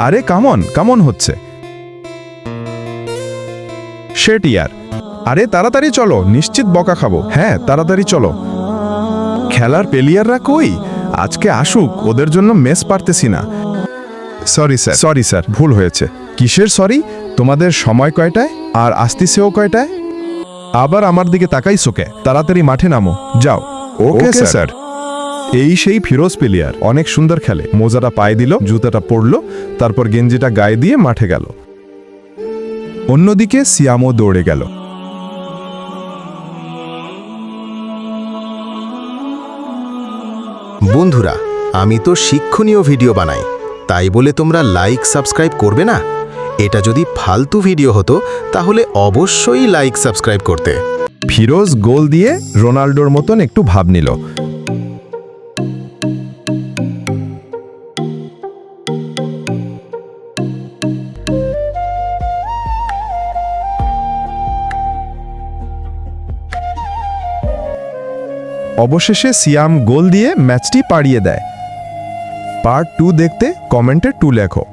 আরে come on come on হচ্ছে শেট ইয়ার। আরে তাড়াতাড়ি চলো, নিশ্চিত বকা খাবো। হ্যাঁ তাড়াতাড়ি চলো। খেলার প্লেয়াররা কই? আজকে আসুক, ওদের জন্য মেস পারতেছি না। সরি স্যার, ভুল হয়েছে। কিসের সরি? তোমাদের সময় কয়টায় আর আসতেছেও কয়টায়? আবার আমার দিকে তাকাইছো কে? তাড়াতাড়ি মাঠে নামো, যাও। Okay sir. এই সেই ফিরোজ প্লেয়ার, অনেক সুন্দর খেলে। মোজাটা পায়ে দিল, জুতাটা পরলো, তারপর গেঞ্জিটা গায়ে দিয়ে মাঠে গেল। অন্যদিকে সিয়ামও দৌড়ে গেল। বন্ধুরা, আমি তো শিক্ষণীয় ভিডিও বানাই, তাই বলে তোমরা লাইক সাবস্ক্রাইব করবে না? এটা যদি ফালতু ভিডিও হতো তাহলে অবশ্যই লাইক সাবস্ক্রাইব করতে। ফিরোজ গোল দিয়ে রোনাল্ডোর মতন একটু ভাব নিল। অবশেষে সিয়াম গোল দিয়ে ম্যাচটি পাড়িয়ে দেয়। পার্ট 2 দেখতে কমেন্টে 2 লেখো।